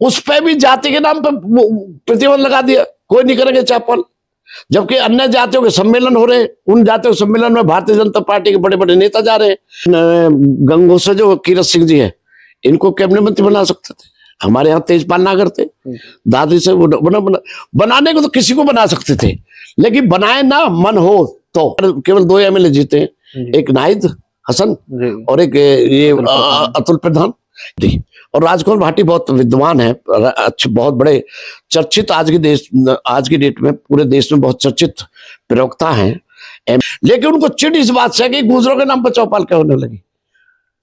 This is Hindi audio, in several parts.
उस पे भी जाति के नाम पर प्रतिबंध लगा दिया, कोई नहीं करेंगे चैपल। जबकि अन्य जातियों के सम्मेलन हो रहे, उन जातियों के सम्मेलन में भारतीय जनता पार्टी के बड़े बड़े नेता जा रहे हैं। गंगों से जो कीरत सिंह जी है, इनको कैबिनेट मंत्री बना सकते थे, हमारे यहाँ तेजपाल नागर थे, दादरी से बनाने को तो किसी को बना सकते थे, लेकिन बनाए ना मन हो तो। केवल 2 एमएलए जीते हैं, एक नाहिद हसन और एक ये अतुल प्रधान जी। और राजकुमार भाटी बहुत विद्वान है, अच्छे बहुत बड़े चर्चित, आज की डेट में पूरे देश में बहुत चर्चित प्रवक्ता हैं। लेकिन उनको चिढ़ इस बात से कि गुजरों के नाम पर चौपाल क्या होने लगी।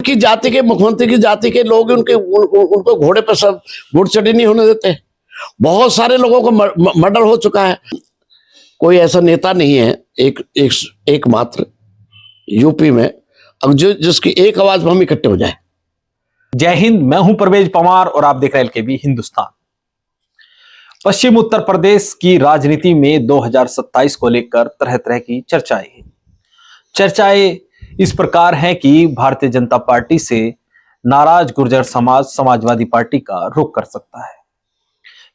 की जाति के मुख्यमंत्री की जाति के लोग उनको घोड़े पर सब घुड़चढ़ी नहीं होने देते। बहुत सारे लोगों को मर्डर हो चुका है। कोई ऐसा नेता नहीं है एक मात्र यूपी में अब जिसकी एक आवाज में हम इकट्ठे हो जाए। जय हिंद, मैं हूं परवेज परमार और आप देख रहे हैं एलकेबी हिंदुस्तान। पश्चिम उत्तर प्रदेश की राजनीति में 2027 को लेकर तरह तरह की चर्चाएं हैं। चर्चाएं इस प्रकार हैं कि भारतीय जनता पार्टी से नाराज गुर्जर समाज समाजवादी पार्टी का रुख कर सकता है।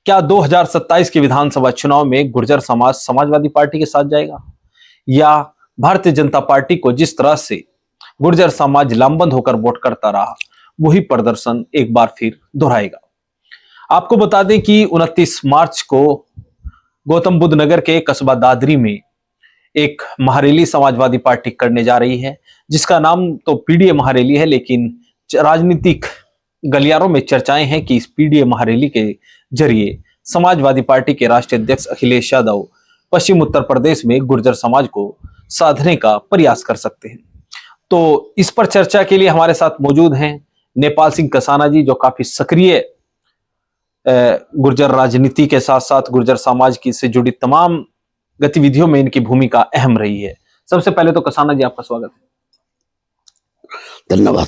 क्या 2027 के विधानसभा चुनाव में गुर्जर समाज समाजवादी पार्टी के साथ जाएगा, या भारतीय जनता पार्टी को जिस तरह से गुर्जर समाज लामबंद होकर वोट करता रहा वही प्रदर्शन एक बार फिर दोहराएगा। आपको बता दें कि 29 मार्च को गौतम बुद्ध नगर के कस्बा दादरी में एक महारैली समाजवादी पार्टी करने जा रही है, जिसका नाम तो पीडीए महारैली है, लेकिन राजनीतिक गलियारों में चर्चाएं हैं कि इस पीडीए महारैली के जरिए समाजवादी पार्टी के राष्ट्रीय अध्यक्ष अखिलेश यादव पश्चिम उत्तर प्रदेश में गुर्जर समाज को साधने का प्रयास कर सकते हैं। तो इस पर चर्चा के लिए हमारे साथ मौजूद हैं नेपाल सिंह कसाना जी, जो काफी सक्रिय गुर्जर राजनीति के साथ साथ गुर्जर समाज की से जुड़ी तमाम गतिविधियों में इनकी भूमिका अहम रही है। सबसे पहले तो कसाना जी आपका स्वागत है। धन्यवाद।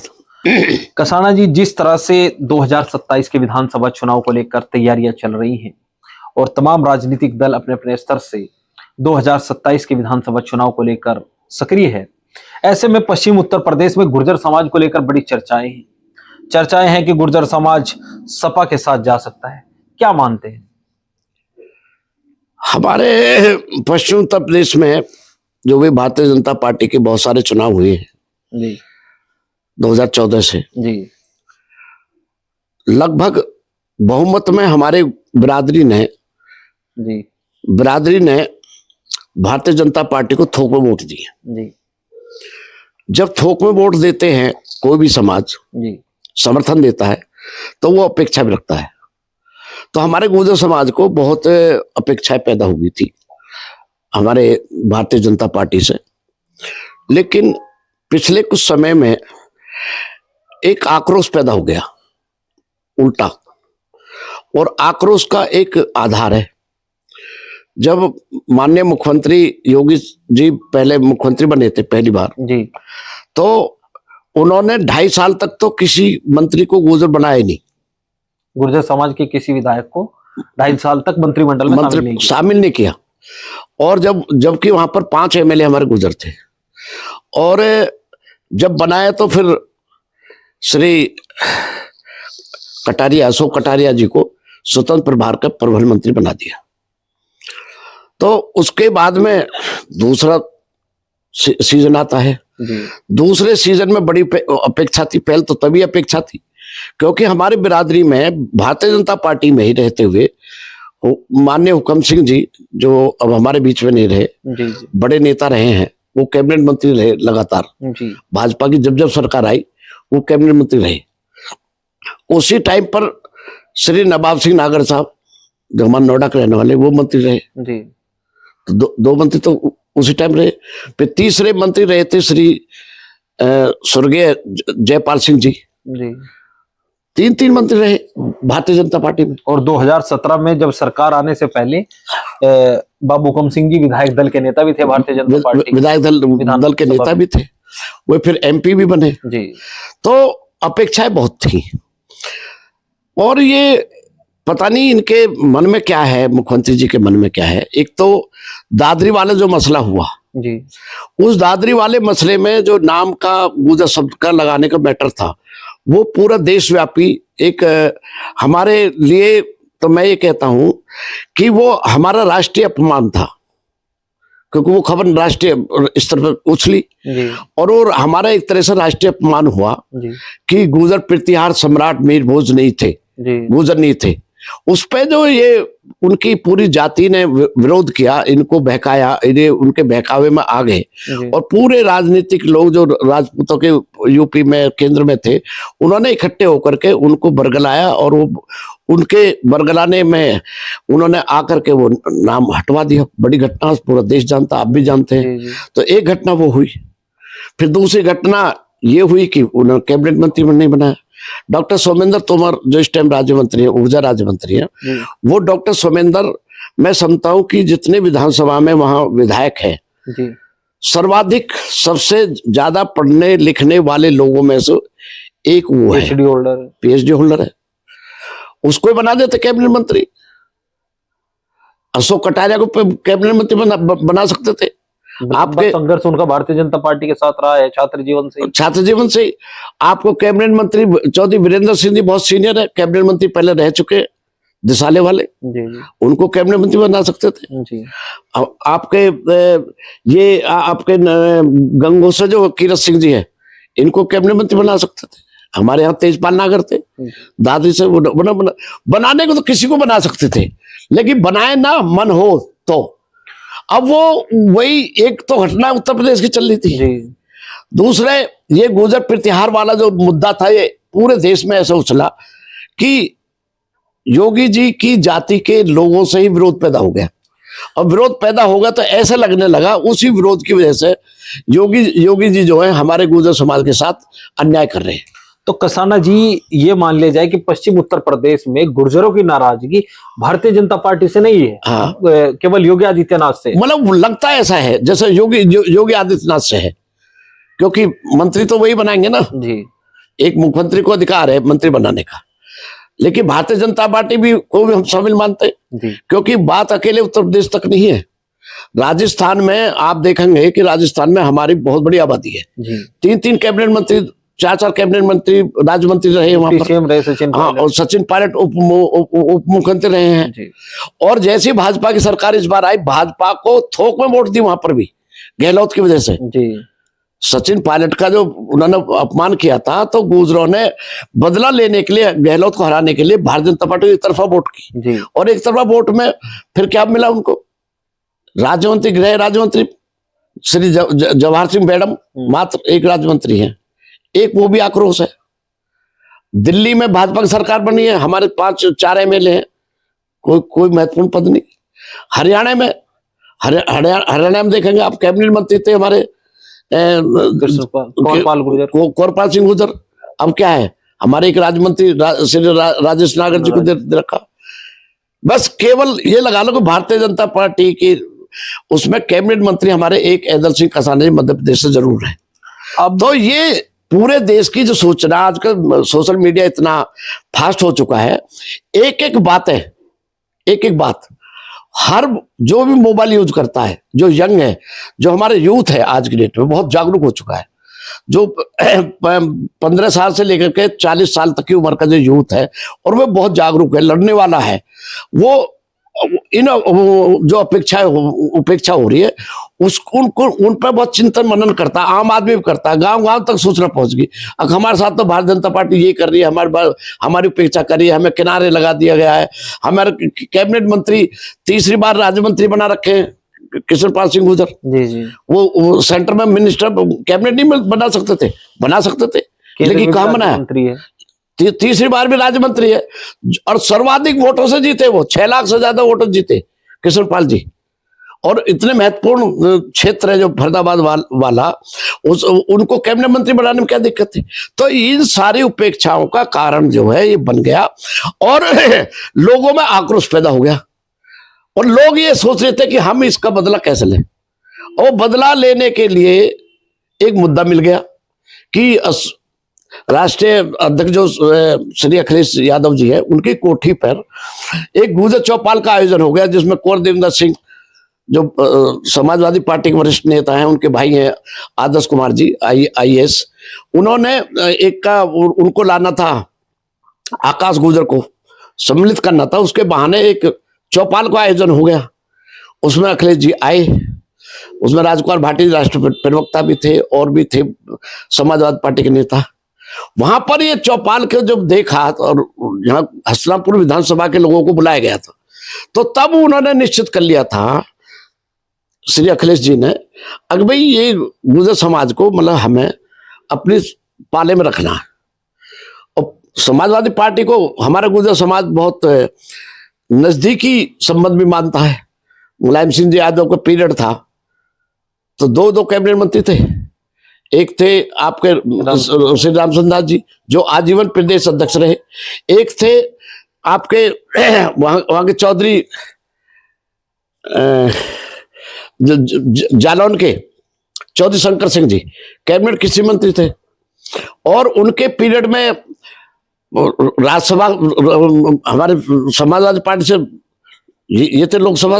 कसाना जी, जिस तरह से 2027 के विधानसभा चुनाव को लेकर तैयारियां चल रही हैं और तमाम राजनीतिक दल अपने अपने स्तर से 2027 के विधानसभा चुनाव को लेकर सक्रिय है, ऐसे में पश्चिम उत्तर प्रदेश में गुर्जर समाज को लेकर बड़ी चर्चाएं हैं कि गुर्जर समाज सपा के साथ जा सकता है। क्या मानते हैं? हमारे पश्चिम उत्तर प्रदेश में जो भी भारतीय जनता पार्टी के बहुत सारे चुनाव हुए हैं जी 2014 से जी, लगभग बहुमत में हमारे बिरादरी ने भारतीय जनता पार्टी को थोक में वोट दिए जी। जब थोक में वोट देते हैं कोई भी समाज जी, समर्थन देता है तो वो अपेक्षा भी रखता है। तो हमारे गुर्जर समाज को बहुत अपेक्षाएं पैदा हुई थी हमारे भारतीय जनता पार्टी से, लेकिन पिछले कुछ समय में एक आक्रोश पैदा हो गया उल्टा। और आक्रोश का एक आधार है, जब माननीय मुख्यमंत्री योगी जी पहले मुख्यमंत्री बने थे पहली बार जी, तो उन्होंने 2.5 साल तक तो किसी मंत्री को गुर्जर बनाया नहीं, गुर्जर समाज के किसी विधायक को 2.5 साल तक मंत्रिमंडल में शामिल नहीं किया। और जबकि वहां पर 5 एमएलए हमारे गुर्जर थे, और जब बनाया तो फिर श्री कटारिया अशोक कटारिया जी को स्वतंत्र प्रभार का परिवहन मंत्री बना दिया। तो उसके बाद में दूसरा सीजन आता है। दूसरे सीजन में बड़ी अपेक्षा थी, पहले तो तभी अपेक्षा थी क्योंकि हमारे बिरादरी में भारतीय जनता पार्टी में ही रहते हुए माननीय हुकम सिंह जी, जो अब हमारे बीच में नहीं रहे, बड़े नेता रहे हैं, वो कैबिनेट मंत्री रहे लगातार। भाजपा की जब सरकार आई वो कैबिनेट मंत्री रहे। उसी टाइम पर श्री नवाब सिंह नागर साहब, जो हमारे नोएडा के रहने वाले, वो मंत्री रहे। तो दो मंत्री तो उसी टाइम रहे। फिर तीसरे मंत्री रहे थे श्री स्वर्गीय जयपाल सिंह जी। 3 मंत्री रहे भारतीय जनता पार्टी में। और 2017 में जब सरकार आने से पहले बाबू हुकम सिंह जी विधायक दल के नेता भी थे भारतीय जनता पार्टी, विधायक दल के नेता भी थे, वो फिर एमपी भी बने जी। तो अपेक्षाएं बहुत थी, और ये पता नहीं इनके मन में क्या है, मुख्यमंत्री जी के मन में क्या है। एक तो दादरी वाला जो मसला हुआ जी, उस दादरी वाले मसले में जो नाम का गुर्जर शब्द का लगाने का मैटर था, वो पूरा देशव्यापी एक हमारे लिए, तो मैं ये कहता हूं कि वो हमारा राष्ट्रीय अपमान था, क्योंकि वो खबर राष्ट्रीय स्तर पर उछली जी और वो हमारा एक तरह से राष्ट्रीय अपमान हुआ जी कि गुर्जर प्रतिहार सम्राट मीर भोज नहीं थे, जी गुर्जर नहीं थे। उस पे जो ये उनकी पूरी जाति ने विरोध किया, इनको बहकाया, इन्हें उनके बहकावे में आ गए जी और पूरे राजनीतिक लोग जो राजपूतों के यूपी में केंद्र में थे, उन्होंने इकट्ठे होकर के उनको बरगलाया और वो उनके बरगलाने में उन्होंने आकर के वो नाम हटवा दिया। बड़ी घटना, पूरा देश जानता, आप भी जानते हैं। जी तो एक घटना वो हुई। फिर दूसरी घटना ये हुई कि उन्होंने कैबिनेट मंत्री नहीं बनाया। डॉक्टर सोमेंद्र तोमर जो इस टाइम राज्य मंत्री है, ऊर्जा राज्य मंत्री है, जी वो डॉक्टर सोमेंद्र, मैं समझता हूं कि जितने विधानसभा में वहां विधायक है, जी सर्वाधिक सबसे ज्यादा पढ़ने लिखने वाले लोगों में से एक वो है, PhD होल्डर। पीएचडी होल्डर है। उसको ही बना देते कैबिनेट मंत्री। अशोक कटारिया को कैबिनेट मंत्री बना सकते थे। आपके संघर्ष उनका भारतीय जनता पार्टी के साथ रहा है छात्र जीवन से। छात्र जीवन से आपको कैबिनेट मंत्री चौधरी वीरेंद्र सिंह जी बहुत सीनियर है, कैबिनेट मंत्री पहले रह चुके, दिसाले वाले, जी उनको कैबिनेट मंत्री बना सकते थे। जी आपके ये आपके गंगोसा जो कीरत सिंह जी है, इनको कैबिनेट मंत्री बना सकते थे। हमारे यहाँ तेजपाल नागर थे, दादी से बनाने को तो किसी को बना सकते थे, लेकिन बनाए ना मन हो तो। अब वो वही एक तो घटना उत्तर प्रदेश की चल रही थी जी दूसरे ये गुर्जर प्रतिहार वाला जो मुद्दा था, ये पूरे देश में ऐसा उछला कि योगी जी की जाति के लोगों से ही विरोध पैदा हो गया। और विरोध पैदा होगा तो ऐसा लगने लगा उसी विरोध की वजह से योगी जी जो है हमारे गुर्जर समाज के साथ अन्याय कर रहे हैं। तो कसाना जी, ये मान लिया जाए कि पश्चिम उत्तर प्रदेश में गुर्जरों की नाराजगी भारतीय जनता पार्टी से नहीं है, हाँ, केवल योगी आदित्यनाथ से। मतलब लगता ऐसा है जैसे योगी आदित्यनाथ से है, क्योंकि मंत्री तो वही बनाएंगे ना जी। एक मुख्यमंत्री को अधिकार है मंत्री बनाने का, लेकिन भारतीय जनता पार्टी भी को भी हम शामिल मानते हैं, क्योंकि बात अकेले उत्तर प्रदेश तक नहीं है। राजस्थान में आप देखेंगे कि राजस्थान में हमारी बहुत बड़ी आबादी है जी। 3 कैबिनेट मंत्री, 4 कैबिनेट मंत्री, राज्य मंत्री रहे वहां पर। सचिन हाँ, और सचिन पायलट उप मुख्यमंत्री रहे हैं जी। और जैसी भाजपा की सरकार इस बार आई, भाजपा को थोक में वोट दी वहां पर भी गहलोत की वजह से जी। सचिन पायलट का जो उन्होंने अपमान किया था, तो गुर्जरों ने बदला लेने के लिए, गहलोत को हराने के लिए भारतीय जनता पार्टी की तरफा वोट की जी। और एक तरफा वोट में फिर क्या मिला उनको? राज्य मंत्री, गृह राज्य मंत्री श्री जवाहर सिंह मैडम मात्र एक राज्य मंत्री है, एक वो भी आक्रोश है। दिल्ली में भाजपा की सरकार बनी है, हमारे 5-4 एमएलए हैं, कोई महत्वपूर्ण पद नहीं। हरियाणा में देखेंगे आप, कैबिनेट मंत्री थे हमारे कोरपाल सिंह गुर्जर, अब क्या है, हमारे एक राज्य मंत्री श्री राजेश नागर जी को दे रखा। बस केवल ये लगा लो कि भारतीय जनता पार्टी की उसमें कैबिनेट मंत्री हमारे एक ऐदल सिंह कसाना जी मध्य प्रदेश से जरूर है। अब तो ये पूरे देश की जो सूचना, आजकल सोशल मीडिया इतना फास्ट हो चुका है, एक एक बात हर जो भी मोबाइल यूज करता है, जो यंग है, जो हमारे यूथ है आज की डेट में बहुत जागरूक हो चुका है। जो 15 साल से लेकर के 40 साल तक की उम्र का जो यूथ है, और वो बहुत जागरूक है, लड़ने वाला है। वो इन जो उपेक्षा हो रही है उनको उन पर बहुत चिंतन मनन करता है, आम आदमी भी करता है, गांव तक सूचना पहुंच गई। अब हमारे साथ तो भारतीय जनता पार्टी ये कर रही है, हमारी उपेक्षा कर रही है, हमें किनारे लगा दिया गया है। हमारे कैबिनेट मंत्री तीसरी बार राज्य मंत्री बना रखे हैं कृष्णपाल सिंह गुर्जर जी। वो सेंटर में मिनिस्टर कैबिनेट नहीं बना सकते थे, लेकिन कहाँ बनाया? तीसरी बार भी राज्य मंत्री है और सर्वाधिक वोटों से जीते, वो 6 लाख से ज्यादा वोटर जीते कृष्णपाल जी। और इतने महत्वपूर्ण क्षेत्र है जो फरीदाबाद वाला, उनको कैबिनेट मंत्री बनाने में क्या दिक्कत थी? तो इन सारी उपेक्षाओं का कारण जो है ये बन गया और लोगों में आक्रोश पैदा हो गया और लोग ये सोच रहे थे कि हम इसका बदला कैसे लें। और बदला लेने के लिए एक मुद्दा मिल गया कि राष्ट्रीय अध्यक्ष जो श्री अखिलेश यादव जी है, उनकी कोठी पर एक गुर्जर चौपाल का आयोजन हो गया, जिसमें कुंवर देवेंद्र सिंह जो समाजवादी पार्टी के वरिष्ठ नेता हैं, उनके भाई हैं आदर्श कुमार जी IAS, उन्होंने एक का उनको लाना था, आकाश गुर्जर को सम्मिलित करना था, उसके बहाने एक चौपाल का आयोजन हो गया। उसमें अखिलेश जी आए, उसमें राजकुमार भाटी राष्ट्रीय प्रवक्ता भी थे और भी थे समाजवादी पार्टी के नेता। वहां पर ये चौपाल के जब देखा और यहाँ हस्तिनापुर विधानसभा के लोगों को बुलाया गया था, तो तब उन्होंने निश्चित कर लिया था श्री अखिलेश जी ने, अगर भाई ये गुर्जर समाज को मतलब हमें अपने पाले में रखना है। और समाजवादी पार्टी को हमारा गुर्जर समाज बहुत नजदीकी संबंध भी मानता है। मुलायम सिंह जी यादव का पीरियड था तो दो कैबिनेट मंत्री थे। एक थे आपके श्री रामचंद्र दास जी जो आजीवन प्रदेश अध्यक्ष रहे, एक थे आपके वहां के चौधरी जालौन के चौधरी शंकर सिंह जी कैबिनेट कृषि मंत्री थे। और उनके पीरियड में राज्यसभा हमारे समाजवादी पार्टी से ये थे लोकसभा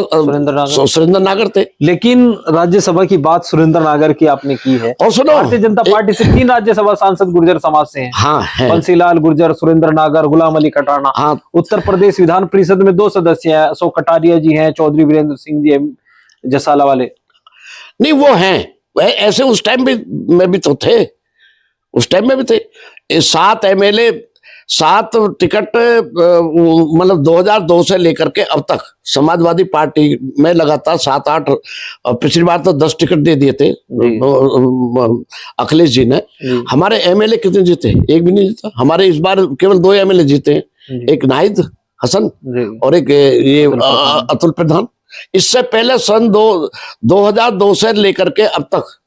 सुरेंद्र नागर थे। लेकिन राज्यसभा की बात सुरेंद्र नागर की आपने की है, और सुनो भारतीय जनता पार्टी से 3 राज्यसभा सांसद गुर्जर समाज से हैं। हाँ है, बंसीलाल गुर्जर, सुरेंद्र नागर, गुलाम अली खटाना। हाँ, उत्तर प्रदेश विधान परिषद में 2 सदस्य हैं, अशोक कटारिया जी हैं, चौधरी वीरेंद्र सिंह जी जसाला वाले। नहीं वो हैं ऐसे उस टाइम में भी तो थे, उस टाइम में भी थे। 7 एमएलए 7 टिकट मतलब 2002 से लेकर के अब तक समाजवादी पार्टी में लगातार 7-8, पिछली बार तो 10 टिकट दे दिए थे अखिलेश जी ने। हमारे एमएलए कितने जीते? एक भी नहीं जीता। हमारे इस बार केवल 2 एमएलए जीते हैं, एक नाहिद हसन और एक ये अतुल प्रधान। इससे पहले सन 2002 से लेकर के अब तक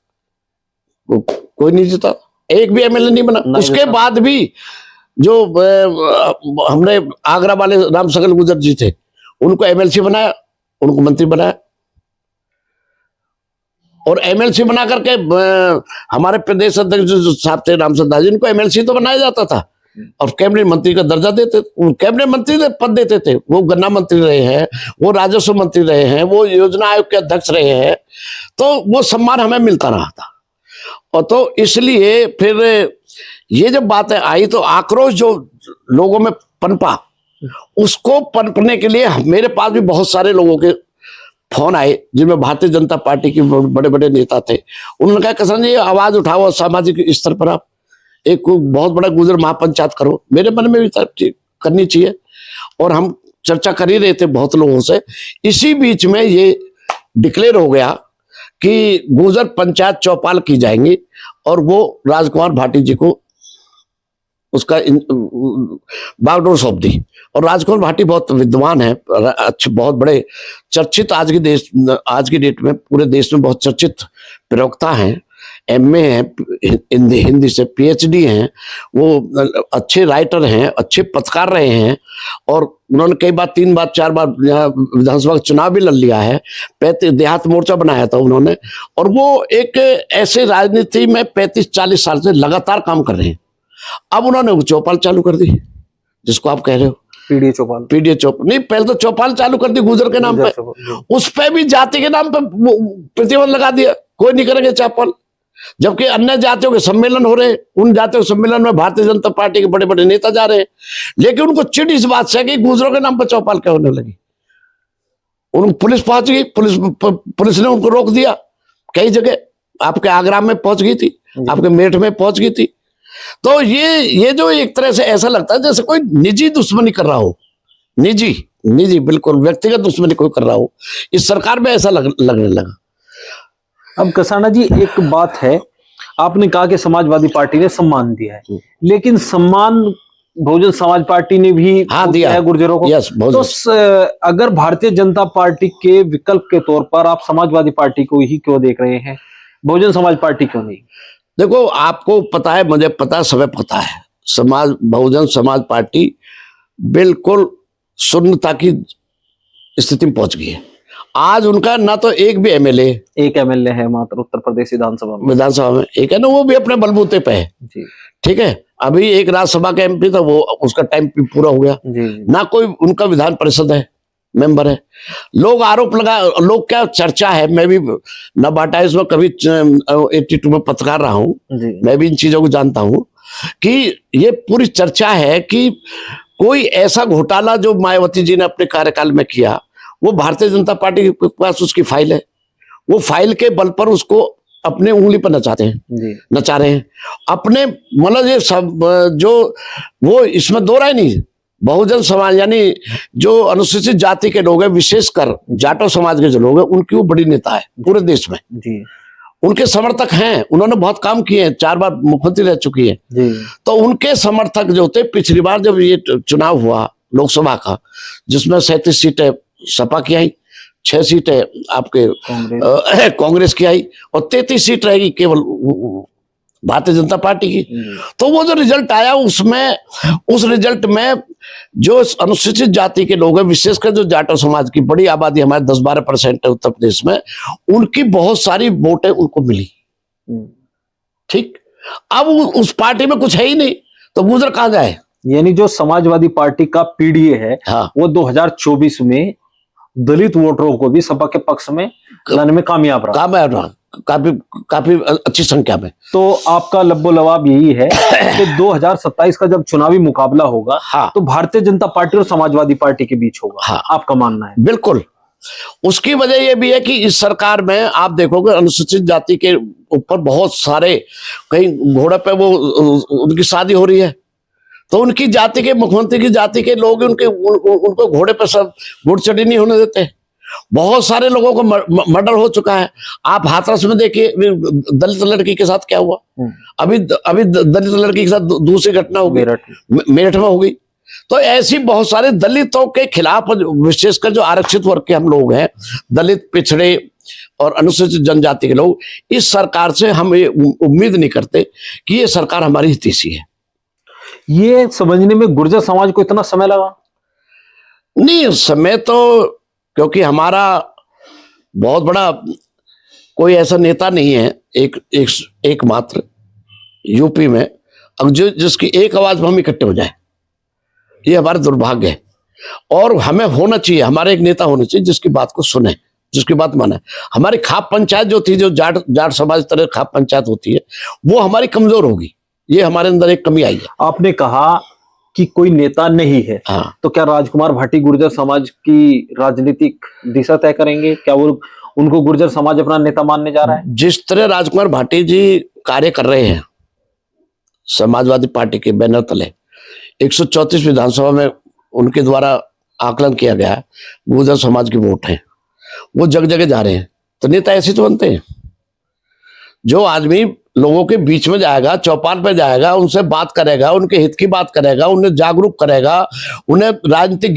कोई नहीं जीता, एक भी एमएलए नहीं बना। उसके बाद भी जो हमने आगरा वाले राम सकल गुर्जर जी थे उनको एमएलसी बनाया, उनको मंत्री बनाया। और एमएलसी बना करके हमारे प्रदेश अध्यक्ष जो साहब थे रामचंद्र दास जी, इनको एमएलसी तो बनाया जाता था और कैबिनेट मंत्री का दर्जा देते, कैबिनेट मंत्री पद देते थे। वो गन्ना मंत्री रहे हैं, वो राजस्व मंत्री रहे हैं, वो योजना आयोग के अध्यक्ष रहे हैं, तो वो सम्मान हमें मिलता रहा था। और तो इसलिए फिर ये जब बातें आई तो आक्रोश जो लोगों में पनपा, उसको पनपने के लिए मेरे पास भी बहुत सारे लोगों के फोन आए जिनमें भारतीय जनता पार्टी के बड़े बड़े नेता थे। उन्होंने कहा किसान जी आवाज उठाओ, सामाजिक स्तर पर आप एक बहुत बड़ा गुर्जर महापंचायत करो। मेरे मन में भी करनी चाहिए और हम चर्चा कर ही रहे थे बहुत लोगों से। इसी बीच में ये डिक्लेयर हो गया कि गुर्जर पंचायत चौपाल की जाएंगी और वो राजकुमार भाटी जी को उसका बागडोर सौंप दी। और राजकुमार भाटी बहुत विद्वान है, अच्छे बहुत बड़े चर्चित आज की डेट में पूरे देश में बहुत चर्चित प्रवक्ता हैं, एमए हैं हिंदी से, पीएचडी हैं, वो अच्छे राइटर हैं, अच्छे पत्रकार रहे हैं और उन्होंने कई बार 3 बार 4 बार विधानसभा का चुनाव भी लड़ लिया है। देहात मोर्चा बनाया था उन्होंने और वो एक ऐसे राजनीति में 35-40 साल से लगातार काम कर रहे हैं। अब उन्होंने चौपाल चालू कर दी जिसको आप कह रहे हो पीडीए चौपाल नहीं, पहले तो चौपाल चालू कर दी गुर्जर के नाम पे, उस पे भी जाति के नाम पे प्रतिबंध लगा दिया, कोई नहीं करेंगे चौपाल। जबकि अन्य जातियों के सम्मेलन हो रहे हैं, उन जातियों के सम्मेलन में भारतीय जनता पार्टी के बड़े बड़े नेता जा रहे हैं, लेकिन उनको चिढ़ इस बात से कि गुर्जरों के नाम पर चौपाल क्या होने लगी। उन पुलिस पहुंच गई, पुलिस ने उनको रोक दिया। कई जगह आपके आगरा में पहुंच गई थी, आपके मेरठ में पहुंच गई थी। तो ये जो एक तरह से ऐसा लगता है जैसे कोई निजी दुश्मनी कर रहा हो, निजी बिल्कुल व्यक्तिगत दुश्मनी कोई कर रहा हो। इस सरकार में ऐसा लगने लगा। अब कसाना जी एक बात है, आपने कहा कि समाजवादी पार्टी ने सम्मान दिया है, लेकिन सम्मान बहुजन समाज पार्टी ने भी दिया है गुर्जरों को। तो अगर भारतीय जनता पार्टी के विकल्प के तौर पर आप समाजवादी पार्टी को ही क्यों देख रहे हैं, बहुजन समाज पार्टी क्यों नहीं? देखो आपको पता है, मुझे पता है, सबे पता है, बहुजन समाज पार्टी बिल्कुल शून्यता की स्थिति में पहुंच गई है। आज उनका ना तो एक भी एमएलए, एक एमएलए है मात्र उत्तर प्रदेश विधानसभा में एक है ना, वो भी अपने बलबूते पे है जी। ठीक है, अभी एक राज्यसभा का एमपी था, वो उसका टाइम पूरा हो गया जी। ना कोई उनका विधान परिषद है, मेंबर है। लोग क्या चर्चा है, मैं भी नबाटाइज में कभी 82 में पत्रकार रहा हूं, मैं भी इन चीजों को जानता हूं कि ये पूरी चर्चा है कि कोई ऐसा घोटाला जो मायावती जी ने अपने कार्यकाल में किया, वो भारतीय जनता पार्टी के पास उसकी फाइल है, वो फाइल के बल पर उसको अपने उंगली पर नचा रहे हैं अपने, मतलब ये सब जो वो इसमें दो राय नहीं। बहुजन समाज यानी जो अनुसूचित जाति के लोग हैं, विशेषकर जाटो समाज के जो लोग हैं, उनकी वो बड़ी नेता है पूरे देश में जी। उनके समर्थक हैं, उन्होंने बहुत काम किए हैं, 4 बार मुख्यमंत्री रह चुकी है जी। तो उनके समर्थक जो थे, पिछली बार जब ये चुनाव हुआ लोकसभा का, जिसमें 37 सीटें सपा की आई, 6 सीटें आपके कांग्रेस की आई और 33 सीट रहेगी केवल भारतीय जनता पार्टी की। तो वो जो रिजल्ट आया उसमें, उस रिजल्ट में जो अनुसूचित जाति के लोग हैं, विशेषकर जो जाटो समाज की बड़ी आबादी हमारे 10-12% है उत्तर प्रदेश में, उनकी बहुत सारी वोटें उनको मिली। ठीक, अब उस पार्टी में कुछ है ही नहीं, तो गुजर कहां जाए। यानी जो समाजवादी पार्टी का पीडीए है, हाँ। वो 2024 में दलित वोटरों को भी सपा के पक्ष में लाने में कामयाब रहा, काफी अच्छी संख्या में। तो आपका लब्बो लवाब यही है कि 2027 का जब चुनावी मुकाबला होगा, हाँ। तो भारतीय जनता पार्टी और समाजवादी पार्टी के बीच होगा, हाँ। आपका मानना है? बिल्कुल। उसकी वजह यह भी है कि इस सरकार में आप देखोगे अनुसूचित जाति के ऊपर बहुत सारे, कहीं घोड़े पे वो उनकी शादी हो रही है, तो उनकी जाति के, मुख्यमंत्री की जाति के लोग उनको घोड़े पे सब घुड़ चढ़ी नहीं होने देते। बहुत सारे लोगों को मर्डर हो चुका है। आप हाथरस में देखिए दलित लड़की के साथ क्या हुआ, अभी दलित लड़की के साथ दूसरी घटना हो गई, मेरठ में हो गई। तो ऐसी बहुत सारे दलितों के खिलाफ, विशेषकर जो आरक्षित वर्ग के हम लोग हैं, दलित, पिछड़े और अनुसूचित जनजाति के लोग, इस सरकार से हम ये उम्मीद नहीं करते कि ये सरकार हमारी हितैषी है। ये समझने में गुर्जर समाज को इतना समय लगा? नहीं, समय तो क्योंकि हमारा बहुत बड़ा कोई ऐसा नेता नहीं है, एक मात्र यूपी में, अब जिसकी एक आवाज में हम इकट्ठे हो जाए, ये हमारा दुर्भाग्य है। और हमें होना चाहिए, हमारे एक नेता होना चाहिए जिसकी बात को सुने, जिसकी बात माने। हमारी खाप पंचायत जो थी, जो जाट समाज तरह खाप पंचायत होती है, वो हमारी कमजोर होगी, ये हमारे अंदर एक कमी आई है। आपने कहा कि कोई नेता नहीं है, हाँ। तो क्या राजकुमार भाटी गुर्जर समाज की राजनीतिक दिशा तय करेंगे? क्या वो उनको गुर्जर समाज अपना नेता मानने जा रहा है? जिस तरह राजकुमार भाटी जी कार्य कर रहे हैं समाजवादी पार्टी के बैनर तले, 134 विधानसभा में उनके द्वारा आकलन किया गया, गुर्जर समाज की वोट है, वो जगह जगह जा रहे हैं, तो नेता ऐसे तो बनते हैं। जो आदमी लोगों के बीच में जाएगा, चौपाल पे जाएगा, उनसे बात करेगा, उनके हित की बात करेगा, उन्हें जागरूक करेगा, उन्हें राजनीतिक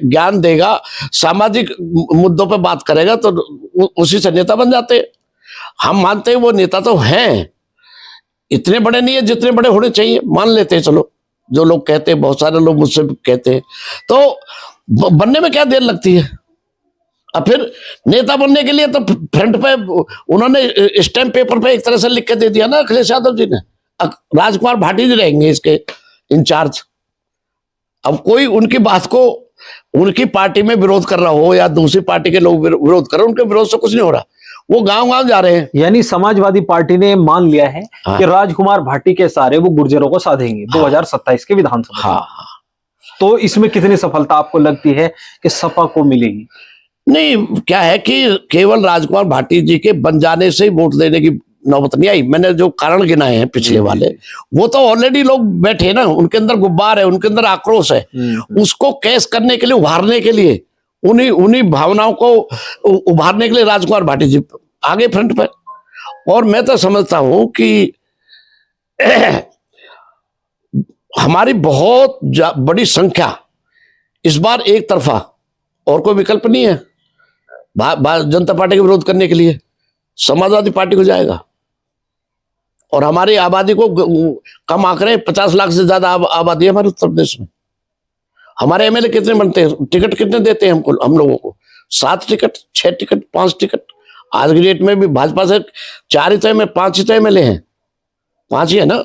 ज्ञान देगा, सामाजिक मुद्दों पे बात करेगा, तो उसी से नेता बन जाते हैं। हम मानते हैं वो नेता तो हैं, इतने बड़े नहीं है जितने बड़े होने चाहिए, मान लेते हैं। चलो, जो लोग कहते हैं, बहुत सारे लोग मुझसे कहते हैं, तो बनने में क्या देर लगती है। अब फिर नेता बनने के लिए तो फ्रंट पे उन्होंने स्टैम्प पेपर पे एक तरह से लिख के दे दिया ना अखिलेश यादव जी ने, राजकुमार भाटी जी रहेंगे इसके इंचार्ज। अब कोई उनकी बात को, उनकी पार्टी में विरोध कर रहा हो या दूसरी पार्टी के लोग विरोध कर रहे हो, उनके विरोध से कुछ नहीं हो रहा, वो गांव-गांव जा रहे हैं। यानी समाजवादी पार्टी ने मान लिया है, हाँ। कि राजकुमार भाटी के सारे वो गुर्जरों को साधेंगे, हाँ। 2027 के विधानसभा। हाँ। तो इसमें कितनी सफलता आपको लगती है कि सपा को मिलेगी? नहीं, क्या है कि केवल राजकुमार भाटी जी के बन जाने से ही वोट देने की नौबत नहीं आई। मैंने जो कारण गिनाए हैं पिछले वाले, वो तो ऑलरेडी लोग बैठे ना, उनके अंदर गुब्बार है, उनके अंदर आक्रोश है, उसको कैश करने के लिए, उभारने के लिए, उन्हीं भावनाओं को उभारने के लिए राजकुमार भाटी जी आगे फ्रंट पर। और मैं तो समझता हूं कि हमारी बहुत बड़ी संख्या इस बार एक तरफा, और कोई विकल्प नहीं है जनता पार्टी के विरोध करने के लिए, समाजवादी पार्टी को जाएगा। और हमारी आबादी को कम आंकड़े, 50 लाख से ज्यादा आबादी है हमारे उत्तर प्रदेश में। हमारे एमएलए कितने बनते हैं, टिकट कितने देते हैं हमको, हम लोगों को? 7 टिकट, 6 टिकट, 5 टिकट। आज की डेट में भी भाजपा से 4 ही तय में 5 ही तो एमएलए हैं, 5 ही है ना।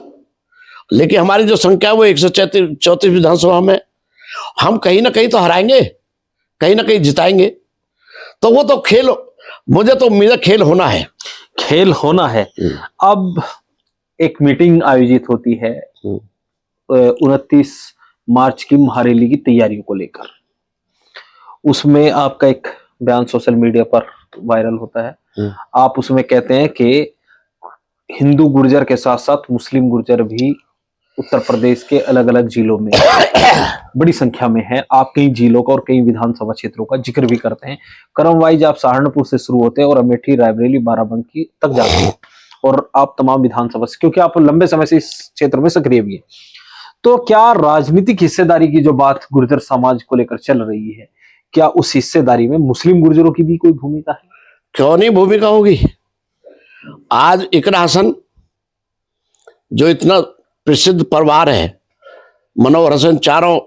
लेकिन हमारी जो संख्या वो 134 विधानसभा में, हम कहीं ना कहीं तो हराएंगे, कहीं ना कहीं जिताएंगे। तो वो तो खेल, मुझे तो उम्मीद है खेल होना है। खेल होना है। अब एक मीटिंग आयोजित होती है 29 मार्च की महारैली की तैयारियों को लेकर। उसमें आपका एक बयान सोशल मीडिया पर वायरल होता है। आप उसमें कहते हैं कि हिंदू गुर्जर के साथ साथ मुस्लिम गुर्जर भी उत्तर प्रदेश के अलग अलग जिलों में बड़ी संख्या में है। आप कई जिलों का और कई विधानसभा क्षेत्रों का जिक्र भी करते हैं। क्रम वाइज आप सहारनपुर से शुरू होते हैं और अमेठी, रायबरेली, बाराबंकी तक जाते हैं और आप तमाम विधानसभा से, क्योंकि आप लंबे समय से इस क्षेत्र में सक्रिय भी है। तो क्या राजनीतिक हिस्सेदारी की जो बात गुर्जर समाज को लेकर चल रही है, क्या उस हिस्सेदारी में मुस्लिम गुर्जरों की भी कोई भूमिका है? क्यों नहीं भूमिका होगी। आज इकरा हसन जो इतना प्रसिद्ध परिवार है, मनोहर हसन चारों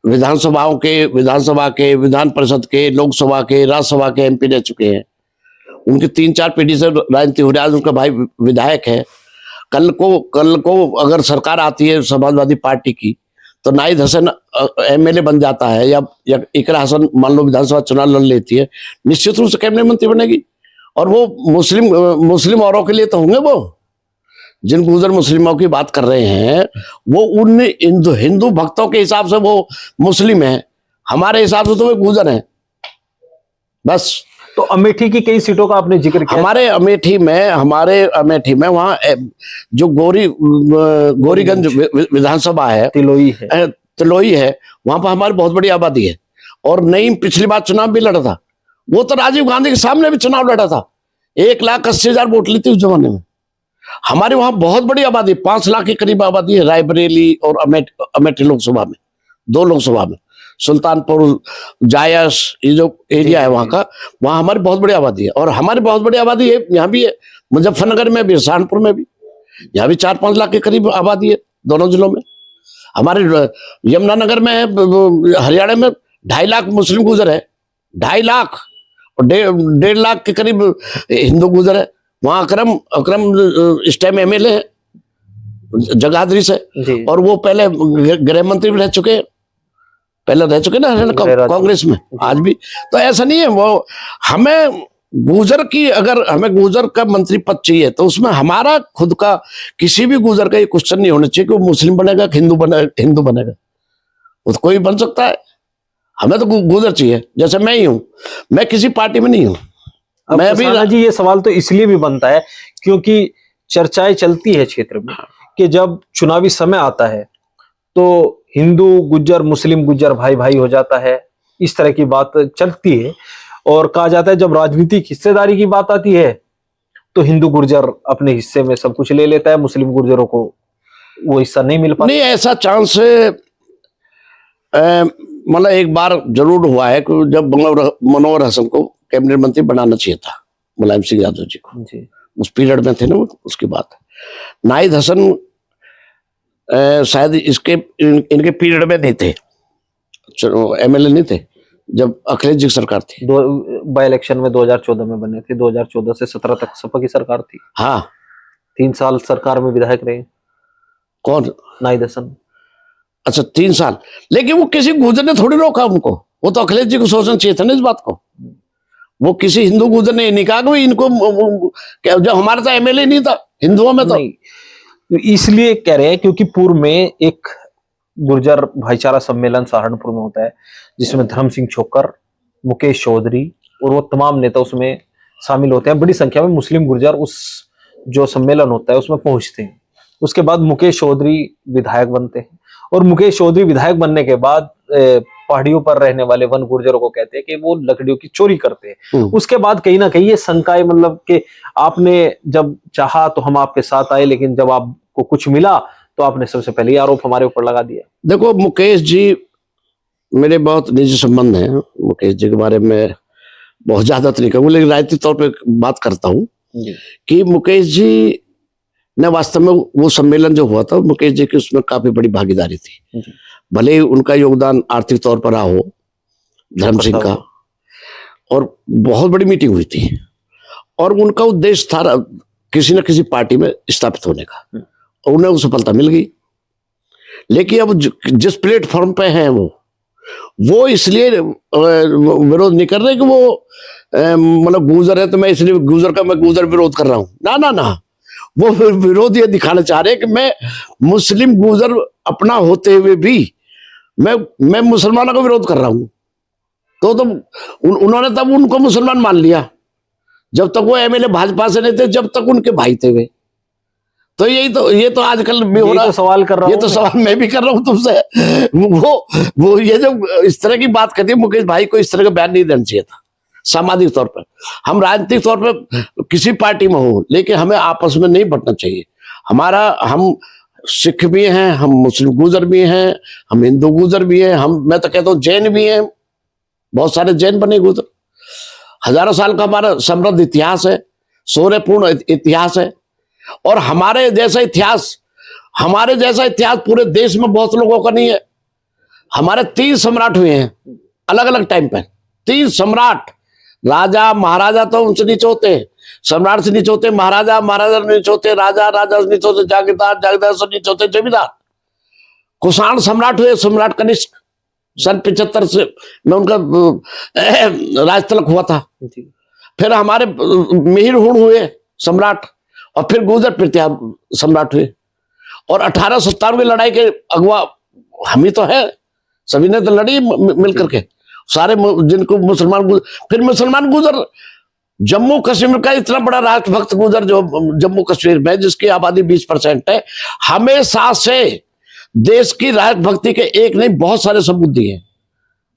विधानसभाओं के, विधानसभा के, विधान परिषद के, लोकसभा के, राज्यसभा के एमपी रह चुके हैं। उनकी 3-4 पीढ़ी से राजनीति हो रही है। उनका भाई विधायक है। कल को अगर सरकार आती है समाजवादी पार्टी की, तो नाहिद हसन एमएलए बन जाता है, या इकरा हसन मान लो विधानसभा चुनाव लड़ लेती है, निश्चित रूप से कैबिनेट मंत्री बनेगी। और वो मुस्लिम औरों के लिए तो होंगे, वो जिन गुजर मुस्लिमों की बात कर रहे हैं वो उन हिंदू भक्तों के हिसाब से वो मुस्लिम है, हमारे हिसाब से तो वो गुजर है बस। तो अमेठी की कई सीटों का आपने जिक्र किया। हमारे अमेठी में वहाँ जो गोरीगंज विधानसभा है, तिलोई है, वहां पर हमारी बहुत बड़ी आबादी है। और नईम पिछली बार चुनाव भी लड़ा था, वो तो राजीव गांधी के सामने भी चुनाव लड़ा था, 1,80,000 वोट ली थी उस जमाने में। हमारे वहां बहुत बड़ी आबादी, 5 लाख के करीब आबादी है रायबरेली और अमेठी लोकसभा में, 2 लोकसभा में, सुल्तानपुर, जायस, ये जो एरिया है वहां का, वहां हमारी बहुत बड़ी आबादी है। और हमारी बहुत बड़ी आबादी है यहाँ भी है, मुजफ्फरनगर में भी, सहारनपुर में भी, यहाँ भी 4-5 लाख के करीब आबादी है दोनों जिलों में। हमारे यमुनानगर में है, हरियाणा में 2.5 लाख मुस्लिम गुजर है, 2.5 लाख, और 1.5 लाख के करीब हिंदू गुजर है। वहाँ अकरम इस टाइम एमएलए है जगाधरी से, और वो पहले गृह मंत्री भी रह चुके हैं, पहले रह चुके ना हरियाणा कांग्रेस में, आज भी। तो ऐसा नहीं है, वो हमें गुजर की, अगर हमें गुजर का मंत्री पद चाहिए तो उसमें हमारा खुद का किसी भी गुजर का ये क्वेश्चन नहीं होना चाहिए कि वो मुस्लिम बनेगा कि हिंदू बनेगा, वो तो कोई बन सकता है। हमें तो गुजर चाहिए, जैसे मैं ही हूँ, मैं किसी पार्टी में नहीं हूँ। मैं भी जी, ये सवाल तो इसलिए भी बनता है क्योंकि चर्चाएं चलती है क्षेत्र में कि जब चुनावी समय आता है तो हिंदू गुज्जर, मुस्लिम गुज्जर भाई भाई हो जाता है, इस तरह की बात चलती है। और कहा जाता है जब राजनीतिक हिस्सेदारी की बात आती है तो हिंदू गुर्जर अपने हिस्से में सब कुछ ले लेता है, मुस्लिम गुर्जरों को वो हिस्सा नहीं मिल पाता। नहीं, ऐसा चांस मतलब एक बार जरूर हुआ है कि जब मनोहर हसन को कैबिनेट मंत्री बनाना चाहिए था, मुलायम सिंह यादव जी को जी। उस पीरियड में थे ना, उसकी बात है। नाहिद हसन शायद इनके पीरियड में नहीं थे, एमएलए नहीं थे जब अखिलेश जी की सरकार थी। बाई इलेक्शन में 2014 में बने थे, 2014 से 17 तक सपा की सरकार थी। हाँ, 3 साल सरकार में विधायक रहे। कौन? नाहिद हसन। अच्छा, 3 साल। लेकिन वो किसी गुजर ने थोड़ी रोका उनको, वो तो अखिलेश जी को सोचना चाहिए था ना इस बात को। वो किसी हिंदू गुजर ने नहीं कहा कि इनको, जब हमारा तो एमएलए नहीं था हिंदुओं में, तो नहीं, इसलिए कह रहे हैं क्योंकि पूर्व में एक गुर्जर भाईचारा सम्मेलन सहारनपुर में होता है जिसमें धर्म सिंह छोकर, मुकेश चौधरी और वो तमाम नेता उसमें शामिल होते हैं। बड़ी संख्या में मुस्लिम गुर्जर उस जो सम्मेलन होता है उसमें पहुंचते हैं। उसके बाद मुकेश चौधरी विधायक बनते हैं और मुकेश चौधरी विधायक बनने के बाद पहाड़ियों पर रहने वाले वन गुर्जरों को कहते हैं कि वो लकड़ियों की चोरी करते हैं। उसके बाद कहीं ना कहीं ये शंकाएं, मतलब कि आपने जब चाहा तो हम आपके साथ आए, लेकिन जब आपको कुछ मिला तो आपने सबसे पहले आरोप हमारे ऊपर लगा दिया। देखो, मुकेश जी मेरे बहुत निजी संबंध हैं, मुकेश जी के बारे में बहुत ज्यादा तो नहीं कहूँगा, लेकिन राजनीतिक तौर पर बात करता हूँ कि मुकेश जी ने वास्तव में वो सम्मेलन जो हुआ था, मुकेश जी की उसमें काफी बड़ी भागीदारी थी। भले ही उनका योगदान आर्थिक तौर पर रहा हो, धर्म सिंह का, और बहुत बड़ी मीटिंग हुई थी और उनका उद्देश्य था किसी न किसी पार्टी में स्थापित होने का, और उन्हें वो सफलता मिल गई। लेकिन अब जिस प्लेटफॉर्म पे हैं वो, वो इसलिए विरोध नहीं कर रहे कि वो मतलब गुजर है तो मैं इसलिए गुजर का मैं गुजर विरोध कर रहा हूं। ना ना ना, वो विरोध ये दिखाना चाह रहे हैं कि मैं मुस्लिम गुजर अपना होते हुए भी मैं मुसलमानों का विरोध कर रहा हूं। तो उन्होंने तब उनको मुसलमान मान लिया जब तक वो एमएलए भाजपा से नहीं थे, जब तक उनके भाई थे वे। तो ये तो आजकल भी हो रहा है। सवाल कर रहा ये तो सवाल मैं भी कर रहा हूं तुमसे। वो ये जो इस तरह की बात करती है, मुकेश भाई को इस तरह का बयान नहीं देना चाहिए था। सामाजिक तौर पर हम राजनीतिक तौर पर किसी पार्टी में हो, लेकिन हमें आपस में नहीं बंटना चाहिए। हम सिख भी हैं, हम मुस्लिम गुजर भी हैं, हम हिंदू गुजर भी हैं, मैं तो कहता हूँ जैन भी हैं। बहुत सारे जैन बने गुजर। हजारों साल का हमारा समृद्ध इतिहास है, शौर्यपूर्ण इतिहास है। और हमारे जैसा इतिहास पूरे देश में बहुत लोगों का नहीं है। हमारे 3 सम्राट हुए हैं अलग अलग टाइम पर। 3 सम्राट, राजा महाराजा तो उनसे नीचे होते हैं, सम्राट से नीचे होते, महाराजा महाराजा से नीचे होते, राजा राजा से नीचे होते, जागीरदार जागीरदार से नीचे होते, जमींदार। कुषाण सम्राट हुए, सम्राट कनिष्क सन 75 से में उनका राज तिलक हुआ था। फिर हमारे मिहिर हुण हुए सम्राट, और फिर गुजर प्रताप सम्राट हुए। और 1857 की लड़ाई के अगवा हम ही तो है, सभी ने तो लड़ी मिलकर के सारे, जिनको फिर मुसलमान गुजर। जम्मू कश्मीर का इतना बड़ा राष्ट्रभक्त गुजर जो जम्मू कश्मीर में, जिसकी आबादी 20% है, हमेशा से देश की राष्ट्रभक्ति के एक नहीं बहुत सारे सबूत दिए।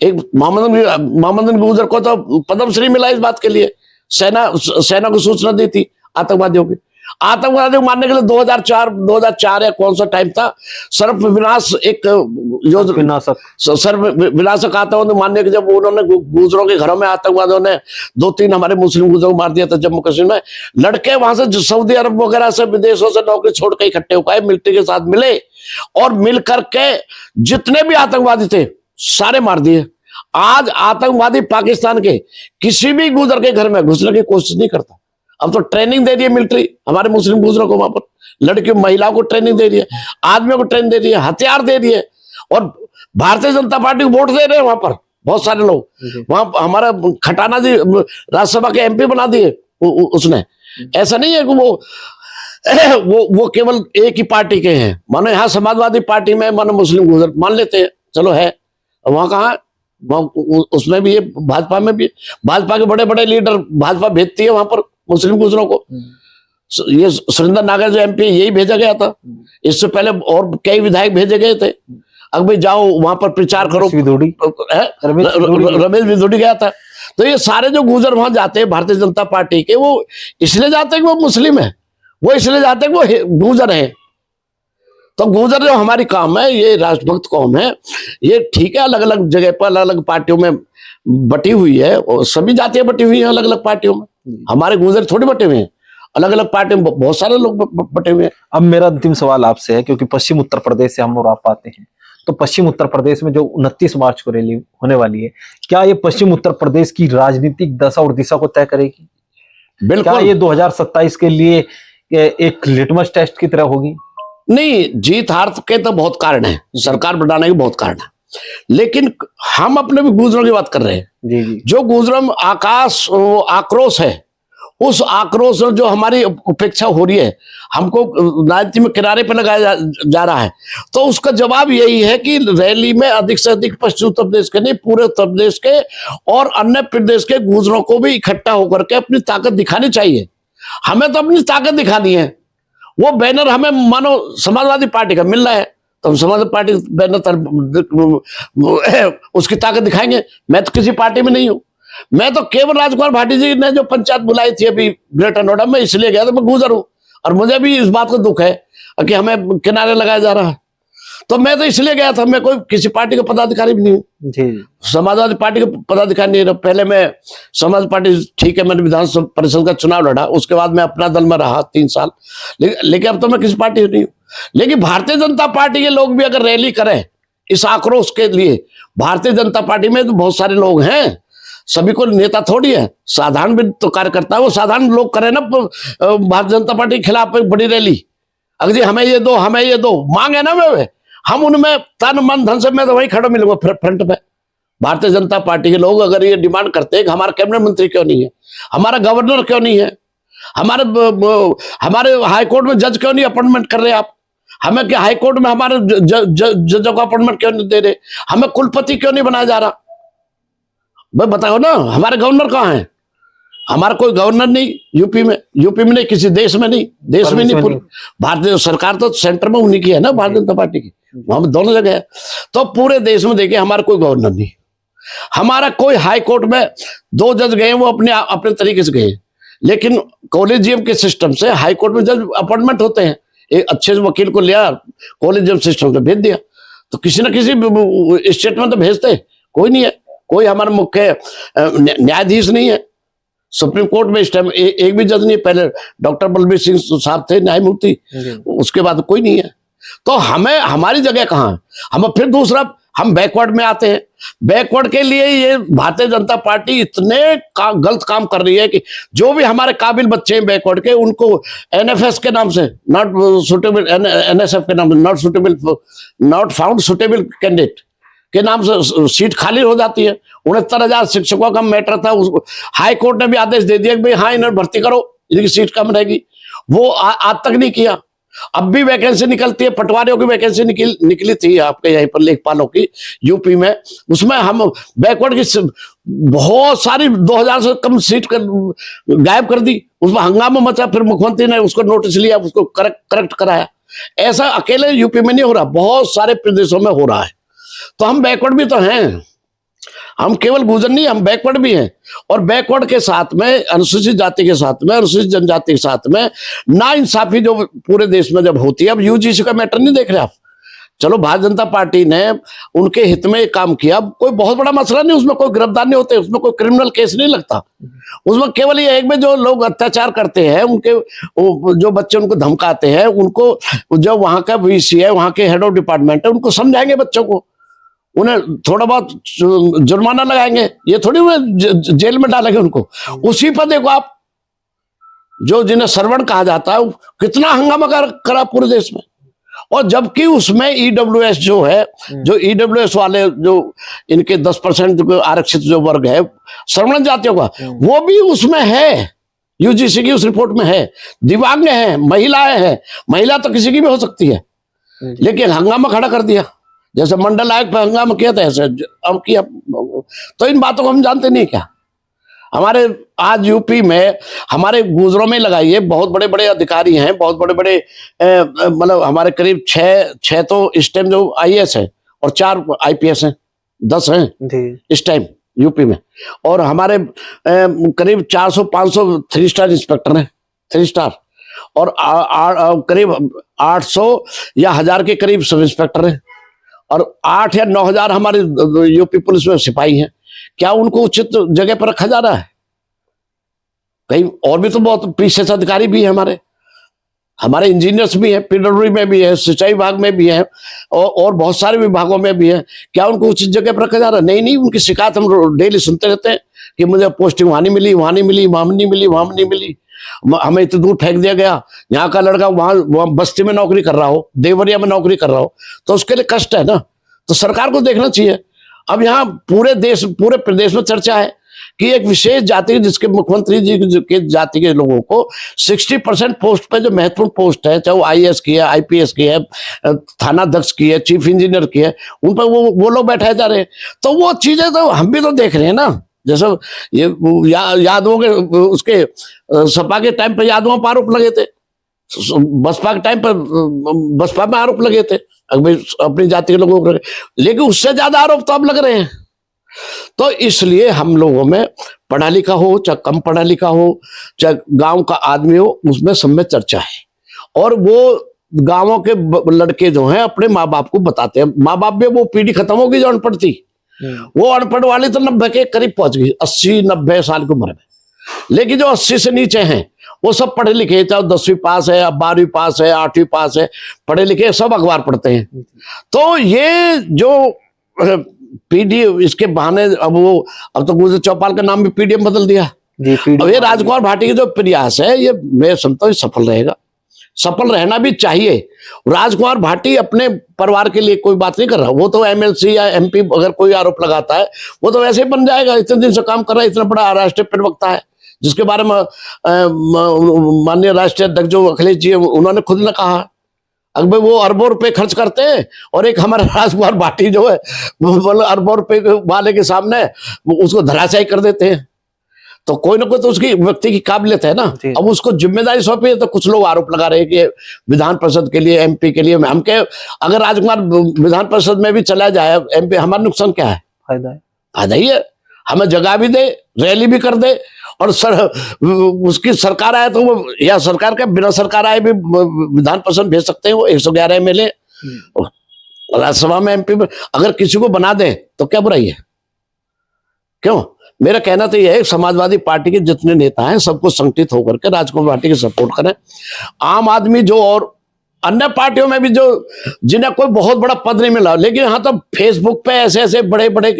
एक मोहम्मद गुजर को तो पद्मश्री मिला इस बात के लिए, सेना को सूचना दी थी आतंकवादियों की। आतंकवादियों को मारने के लिए 2004 या कौन सा टाइम था, सर्व विनाश एक सर्व विनाशक आतंकवाद मारने के, जब उन्होंने गुजरों के घरों में आतंकवादियों ने 2-3 हमारे मुस्लिम गुजरों को मार दिया था जम्मू कश्मीर में। लड़के वहां से सऊदी अरब वगैरह से विदेशों से नौकरी छोड़ के इकट्ठे होकर मिलिट्री के साथ मिले, और मिल करके जितने भी आतंकवादी थे सारे मार दिए। आज आतंकवादी पाकिस्तान के किसी भी गुजर के घर में घुसने की कोशिश नहीं करता। अब तो ट्रेनिंग दे रही है मिलिट्री हमारे मुस्लिम गुजरों को, वहां पर लड़कियों महिलाओं को ट्रेनिंग दे रही है, आदमियों को ट्रेनिंग दे रही है, हथियार दे रही है। और भारतीय जनता पार्टी को वोट दे रहे हैं वहां पर बहुत सारे लोग। वहां हमारा खटाना जी राज्यसभा के एमपी बना दिए उसने। ऐसा नहीं है कि वो केवल एक ही पार्टी के हैं। मानो यहाँ समाजवादी पार्टी में मानो मुस्लिम गुजर मान लेते हैं, चलो है, वहां कहाँ, उसमें भी है, भाजपा में भी। भाजपा के बड़े बड़े लीडर भाजपा भेजती है वहां पर मुस्लिम गुजरों को। ये सुरेंद्र नागर जो एमपी यही भेजा गया था, इससे पहले और कई विधायक भेजे गए थे। अब भाई जाओ वहां पर प्रचार करो, रमेश विधोड़ी गया था। तो ये सारे जो गुजर वहां जाते हैं भारतीय जनता पार्टी के, वो इसलिए जाते हैं कि वो मुस्लिम है, वो इसलिए जाते हैं कि वो गुजर है। तो गुजर जो हमारी कौम है, ये राष्ट्रभक्त कौम है, ये ठीक है अलग अलग जगह पर अलग अलग पार्टियों में बटी हुई है, और सभी जातियां बटी हुई हैं अलग अलग पार्टियों में। हमारे गुजर थोड़ी बटे हुए हैं, अलग अलग पार्टी में बहुत सारे लोग बटे हुए हैं। अब मेरा अंतिम सवाल आपसे है, क्योंकि पश्चिम उत्तर प्रदेश से हम और आप आते हैं, तो पश्चिम उत्तर प्रदेश में जो 29 मार्च को रैली होने वाली है, क्या ये पश्चिम उत्तर प्रदेश की राजनीतिक दशा और दिशा को तय करेगी? बिल्कुल। क्या ये 2027 के लिए एक लिटमस टेस्ट की तरह होगी? नहीं, जीत हार के तो बहुत कारण है, सरकार बनाने के बहुत कारण है, लेकिन हम अपने भी गुजरों की बात कर रहे हैं। जी। जो गुजरों में आक्रोश है, उस आक्रोश जो हमारी उपेक्षा हो रही है, हमको राजनीति में किनारे पर लगाया जा रहा है, तो उसका जवाब यही है कि रैली में अधिक से अधिक पश्चिम उत्तर प्रदेश के नहीं पूरे उत्तर प्रदेश के और अन्य प्रदेश के गुजरों को भी इकट्ठा होकर के अपनी ताकत दिखानी चाहिए। हमें तो अपनी ताकत दिखानी है। वो बैनर हमें मानो समाजवादी पार्टी का मिल रहा है, तो हम समाजवादी पार्टी बैनर उसकी ताकत दिखाएंगे। मैं तो किसी पार्टी में नहीं हूं, मैं तो केवल राजकुमार भाटी जी ने जो पंचायत बुलाई थी अभी ग्रेटर नोएडा में, इसलिए गया था, मैं गुजर हूं और मुझे भी इस बात का दुख है कि हमें किनारे लगाया जा रहा है। तो मैं तो इसलिए गया था, मैं कोई किसी पार्टी का पदाधिकारी भी नहीं हूँ जी। समाजवादी पार्टी का पदाधिकारी नहीं रहा। पहले मैं समाज पार्टी, ठीक है, मैंने विधानसभा परिषद का चुनाव लड़ा, उसके बाद मैं अपना दल में रहा 3 साल, लेकिन अब तो मैं किसी पार्टी नहीं हूँ। लेकिन भारतीय जनता पार्टी के लोग भी अगर रैली करें इस आक्रोश के लिए, भारतीय जनता पार्टी में तो बहुत सारे लोग हैं, सभी को नेता थोड़ी है, साधारण भी तो कार्यकर्ता है। वो साधारण लोग करें ना भारतीय जनता पार्टी के खिलाफ एक बड़ी रैली, अगर जी हमें ये दो मांगे ना वे, हम उनमें तन मन धन से, मैं तो वही खड़ा मिलूंगा फ्रंट पे, भारतीय जनता पार्टी के लोग अगर ये डिमांड करते हैं कि हमारा कैबिनेट मंत्री क्यों नहीं है, हमारा गवर्नर क्यों नहीं है, हमारे हाईकोर्ट में जज क्यों नहीं अपॉइंटमेंट कर रहे आप, हमें क्या हाईकोर्ट में हमारे जजों का अपॉइंटमेंट क्यों नहीं दे रहे, हमें कुलपति क्यों नहीं बनाया जा रहा, भाई बताओ ना। हमारे गवर्नर कहाँ हैं? हमारा कोई गवर्नर नहीं यूपी में नहीं, किसी देश में नहीं, देश में नहीं, पूरी भारतीय सरकार तो सेंटर में उन्हीं की है ना, भारतीय जनता पार्टी की, वहां पर दोनों जगह है। तो पूरे देश में देखिए हमारा कोई गवर्नर नहीं, हमारा कोई हाई कोर्ट में 2 जज गए, वो अपने तरीके से गए, लेकिन कॉलेजियम के सिस्टम से हाई कोर्ट में जज अपॉइंटमेंट होते हैं, एक अच्छे वकील को लिया कॉलेजियम सिस्टम से भेज दिया, तो किसी ना किसी स्टेट में तो भेजते, कोई नहीं है, कोई हमारा मुख्य न्यायाधीश नहीं है सुप्रीम कोर्ट में इस टाइम, एक भी जज नहीं है। पहले डॉक्टर बलबीर सिंह साहब थे न्यायमूर्ति, उसके बाद कोई नहीं है। तो हमें हमारी जगह कहाँ है? हम फिर दूसरा हम बैकवर्ड में आते हैं। बैकवर्ड के लिए ये भारतीय जनता पार्टी इतने गलत काम कर रही है कि जो भी हमारे काबिल बच्चे हैं बैकवर्ड के, उनको एनएफएस के नाम से, नॉट सुटेबल, एनएसएफ के नाम से, not suitable, not found suitable candidate के नाम से सीट खाली हो जाती है। 69,000 शिक्षकों का मैटर था, उसको हाई कोर्ट ने भी आदेश दे दिया कि भाई हाँ इन्हें भर्ती करो, इनकी सीट कम रहेगी, वो आज तक नहीं किया। अब भी वैकेंसी निकलती है, पटवारियों की वैकेंसी निकली थी आपके यहीं पर लेखपालों की यूपी में, उसमें हम बैकवर्ड की बहुत सारी 2,000 से कम सीट गायब कर दी, उसमें हंगामा मचा, फिर मुख्यमंत्री ने उसको नोटिस लिया, उसको करेक्ट कराया। ऐसा अकेले यूपी में नहीं हो रहा, बहुत सारे प्रदेशों में हो रहा है। तो हम बैकवर्ड भी तो हैं, हम केवल गुजर नहीं, हम बैकवर्ड भी हैं। और बैकवर्ड के साथ में अनुसूचित जाति के साथ में, अनुसूचित जनजाति के साथ में नाइंसाफी जो पूरे देश में जब होती है, अब यूजीसी का मैटर नहीं देख रहे आप, चलो भारतीय जनता पार्टी ने उनके हित में काम किया, कोई बहुत बड़ा मसला नहीं, उसमें कोई गिरफ्तार नहीं होते, उसमें कोई क्रिमिनल केस नहीं लगता, उसमें केवल ये एक में जो लोग अत्याचार करते हैं, उनके जो बच्चे उनको धमकाते हैं, उनको जो वहां का वीसी है, वहां के हेड ऑफ डिपार्टमेंट है, उनको समझाएंगे बच्चों को, उन्हें थोड़ा बहुत जुर्माना लगाएंगे, ये थोड़ी उन्हें जेल में डालेंगे उनको। उसी पर देखो आप, जो जिन्हें सरवण कहा जाता है, कितना हंगामा करा पूरे देश में। और जबकि उसमें ईडब्ल्यूएस जो है, जो ईडब्ल्यूएस वाले जो इनके 10% आरक्षित जो वर्ग है सरवण जातियों का, वो भी उसमें है, यूजीसी की उस रिपोर्ट में है। दिव्यांग है, महिलाएं हैं, महिला तो किसी की भी हो सकती है, लेकिन हंगामा खड़ा कर दिया, जैसे मंडल आयोग पर हंगामा किया था ऐसे अब किया। तो इन बातों को हम जानते नहीं क्या? हमारे आज यूपी में हमारे गुजरों में लगाइए, बहुत बड़े बड़े अधिकारी हैं, बहुत बड़े बड़े मतलब हमारे करीब 6 तो इस टाइम जो आईएएस है और 4 आईपीएस हैं, 10 हैं इस टाइम यूपी में। और हमारे करीब 400-500 3 स्टार इंस्पेक्टर हैं, 3 स्टार, और करीब 800 या 1000 के करीब सब इंस्पेक्टर हैं, और 8 या 9 हजार हमारे यूपी पुलिस में सिपाही हैं। क्या उनको उचित जगह पर रखा जा रहा है? कहीं और भी तो बहुत पीसीएस अधिकारी भी हैं, हमारे इंजीनियर्स भी हैं, पीडब्ल्यूडी में भी है, सिंचाई विभाग में भी है, और बहुत सारे विभागों में भी है। क्या उनको उचित जगह पर रखा जा रहा है? नहीं, उनकी शिकायत हम डेली सुनते रहते हैं कि मुझे पोस्टिंग वहां नहीं मिली, वहां नहीं मिली, वहां नहीं मिली, वहां नहीं मिली, हमें इतनी दूर फेंक दिया गया। यहाँ का लड़का वहां बस्ती में नौकरी कर रहा हो, देवरिया में नौकरी कर रहा हो, तो उसके लिए कष्ट है ना। तो सरकार को देखना चाहिए। अब यहाँ पूरे प्रदेश में चर्चा है कि एक विशेष जाति, जिसके मुख्यमंत्री जी के जाति के लोगों को 60% पोस्ट पे, जो महत्वपूर्ण पोस्ट है, चाहे वो आईएएस की है, आईपीएस की है, थाना अध्यक्ष की है, चीफ इंजीनियर की है, उन पर वो लोग बैठाए जा रहे हैं। तो वो चीजें तो हम भी तो देख रहे हैं ना। जैसे ये यादवों के उसके सपा के टाइम पे यादवों पर आरोप लगे थे, बसपा के टाइम पर बसपा में आरोप लगे थे अपनी जाति के लोगों को, लेकिन उससे ज्यादा आरोप तो अब लग रहे हैं। तो इसलिए हम लोगों में पढ़ा लिखा हो चाहे कम पढ़ा लिखा हो, चाहे गांव का आदमी हो, उसमें सब में चर्चा है। और वो गांवों के लड़के जो हैं अपने माँ बाप को बताते हैं, माँ बाप भी वो पीढ़ी खत्म होगी जो अनपढ़ थी, वो अनपढ़ वाली तो 90 के करीब पहुंच गई, 80-90 साल की उम्र में। लेकिन जो 80 से नीचे हैं वो सब पढ़े लिखे, चाहे 10वीं पास है, 12वीं पास है, 8वीं पास है, पढ़े लिखे, सब अखबार पढ़ते हैं। तो ये जो पीडी, इसके बहाने अब तो गुजर चौपाल का नाम भी पीडीएम बदल दिया। अब ये राजकुमार भाटी की जो प्रयास है, ये मैं समझता हूँ सफल रहेगा। सफल रहना भी चाहिए। राजकुमार भाटी अपने परिवार के लिए कोई बात नहीं कर रहा, वो तो एमएलसी या एमपी अगर कोई आरोप लगाता है वो तो वैसे ही बन जाएगा। इतने दिन से काम कर रहा है, इतना बड़ा राष्ट्रीय प्रवक्ता है, जिसके बारे में माननीय राष्ट्रीय अध्यक्ष जो अखिलेश जी उन्होंने खुद ने कहा। अगर वो अरबों रुपए खर्च करते हैं और एक हमारा राजकुमार भाटी जो है मतलब अरबों रुपए वाले के सामने उसको धराशायी कर देते हैं, तो कोई ना कोई तो उसकी व्यक्ति की काबिलियत है ना। अब उसको जिम्मेदारी सौंपी है, तो कुछ लोग आरोप लगा रहे हैं कि विधान परिषद के लिए, एमपी के लिए हम के अगर राजकुमार विधान परिषद में भी चला जाए एमपी, हमारा नुकसान क्या है? फायदा ही है, हमें जगह भी दे, रैली भी कर दे, और उसकी सरकार आए तो वो, या सरकार के बिना सरकार आए भी विधान परिषद भेज सकते हैं वो 111 MLA राज्यसभा में, एमपी में अगर किसी को बना दें तो क्या बुराई है? क्यों? मेरा कहना तो यह है, समाजवादी पार्टी के जितने नेता हैं सबको संगठित होकर के राजकुमार भाटी की सपोर्ट करें। आम आदमी जो और अन्य पार्टियों में भी जो जिन्हें कोई बहुत बड़ा पद नहीं मिला, लेकिन यहाँ तो फेसबुक पे ऐसे ऐसे बड़े बड़े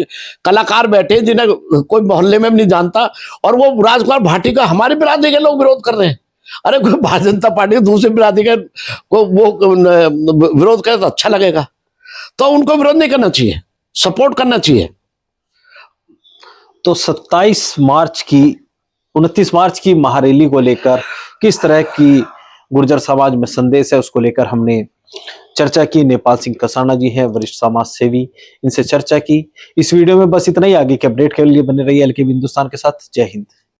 कलाकार बैठे जिन्हें कोई मोहल्ले में भी नहीं जानता, और वो राजकुमार भाटी का हमारी बिरादरी के लोग विरोध कर रहे हैं। अरे कोई भारतीय जनता पार्टी दूसरी बिरादरी का को वो विरोध करे तो अच्छा लगेगा, तो उनको विरोध नहीं करना चाहिए, सपोर्ट करना चाहिए। तो 29 मार्च की महारैली को लेकर किस तरह की गुर्जर समाज में संदेश है, उसको लेकर हमने चर्चा की। नेपाल सिंह कसाना जी हैं, वरिष्ठ समाज सेवी, इनसे चर्चा की। इस वीडियो में बस इतना ही। आगे के अपडेट के लिए बने रहिए एलकेबी हिंदुस्तान के साथ। जय हिंद।